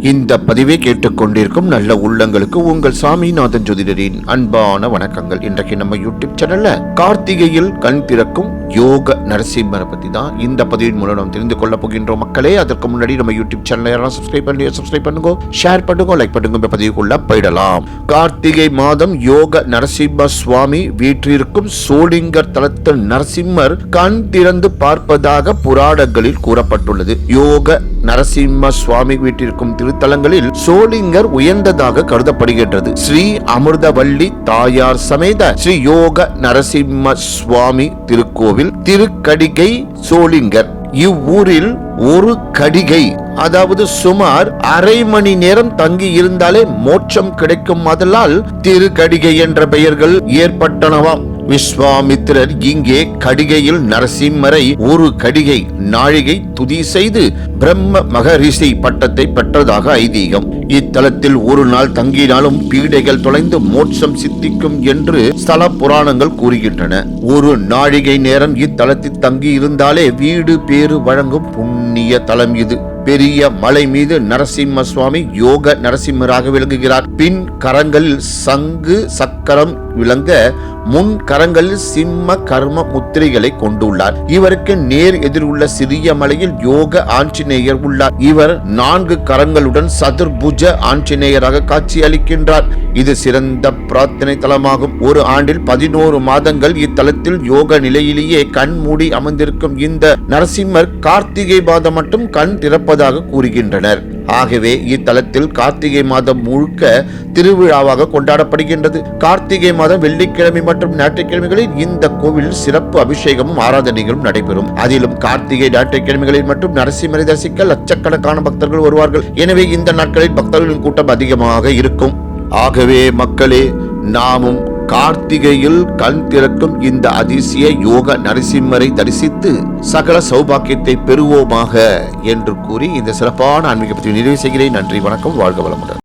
இந்த பதிவை கேட்டுக்கொண்டிருக்கும் நல்ல உள்ளங்களுக்கு உங்கள் சாமிநாதன் ஜோதிடரின் அன்பான வணக்கங்கள். இன்றைக்கு நம்ம யூடியூப் சேனல்ல கார்த்திகையில் கண் திறக்கும் யோக நரசிம்மரை பத்தி தான் இந்த பதிவின் மூலம் நாம் தெரிந்து கொள்ள போகின்றோம். மக்களே, அதற்கு முன்னாடி நம்ம யூடியூப் சேனலை யாரும் சப்ஸ்கிரைப் பண்ணுங்க, ஷேர் பண்ணுங்க, லைக் பண்ணுங்க. பதிவுக்குள்ள போயிடலாம். கார்த்திகை மாதம் யோக நரசிம்ம சுவாமி வீற்றிருக்கும் சோளிங்கர் தலத்தில் நரசிம்மர் கண் திறந்து பார்ப்பதாக புராணங்களில் கூறப்பட்டுள்ளது. யோக நரசிம்ம சுவாமி வீட்டிற்கும் திருத்தலங்களில் சோளிங்கர் உயர்ந்ததாக கருதப்படுகின்றது. ஸ்ரீ அமிர்தவள்ளி தாயார் சமேத ஸ்ரீ யோக நரசிம்ம சுவாமி திருக்கோவில் திருக்கடிகை சோளிங்கர். இவ்வூரில் ஒரு கடிகை, அதாவது சுமார் அரை மணி நேரம் தங்கி இருந்தாலே மோட்சம் கிடைக்கும். அதனால் திருக்கடிகை என்ற பெயர்கள் ஏற்பட்டனவாம். விஸ்வாமித்திரர் இங்கே கடிகையில் நரசிம்மரை ஒரு கடிகை நாழிகை துதி செய்து பிரம்ம மகரிஷி பட்டத்தை பெற்றதாக ஐதீகம். இத்தலத்தில் ஒரு நாள் தங்கினாலும் பீடைகள் தொலைந்து மோட்சம் சித்திக்கும் என்று ஸ்தல புராணங்கள் கூறுகின்றன. ஒரு நாழிகை நேரம் இத்தலத்தில் தங்கி இருந்தாலே வீடு பேறு வழங்கும் புண்ணிய தலம் இது. பெரிய மலை மீது நரசிம்ம சுவாமி யோக நரசிம்மராக விளங்குகிறார். பின் கரங்களில் சங்கு சக்கரம் விளங்க, முன் கரங்களில் சிம்ம கர்ம முத்திரைகளை கொண்டுள்ளார். இவருக்கு நேர் எதிர் உள்ள சிறிய மலையில் யோக ஆஞ்சநேயர் உள்ளார். இவர் 4 கரங்களுடன் சதுர்புஜ ஆஞ்சநேயராக காட்சி அளிக்கின்றார். இது சிறந்த பிரார்த்தனை தலமாகும். ஒரு ஆண்டில் 11 மாதங்கள் இத்தலத்தில் யோக நிலையிலேயே கண் மூடி அமர்ந்திருக்கும் இந்த நரசிம்மர் கார்த்திகை மாதம் மட்டும் கண் திறப்பதாக கூறுகின்றனர். ஆகவே இத்தலத்தில் கார்த்திகை மாதம் முழுக்க திருவிழாவாக கொண்டாடப்படுகின்றது. கார்த்திகை மாதம் வெள்ளிக்கிழமை மற்றும் ஞாயிற்றுக்கிழமைகளில் இந்த கோவிலில் சிறப்பு அபிஷேகமும் ஆராதனைகளும் நடைபெறும். அதிலும் கார்த்திகை ஞாயிற்றுக்கிழமைகளில் மற்றும் நரசிம்மரை தரிசிக்க லட்சக்கணக்கான பக்தர்கள் வருவார்கள். எனவே இந்த நாட்களில் பக்தர்களின் கூட்டம் அதிகமாக இருக்கும். ஆகவே மக்களே, நாமும் கார்த்திகையில் கண் திறக்கும் இந்த அதிசய யோக நரசிம்மரை தரிசித்து சகல சௌபாக்கியத்தை பெறுவோமாக என்று கூறி இந்த சிறப்பான ஆன்மீக பற்றி நிறைவு செய்கிறேன். நன்றி, வணக்கம், வாழ்க வளமுடன்.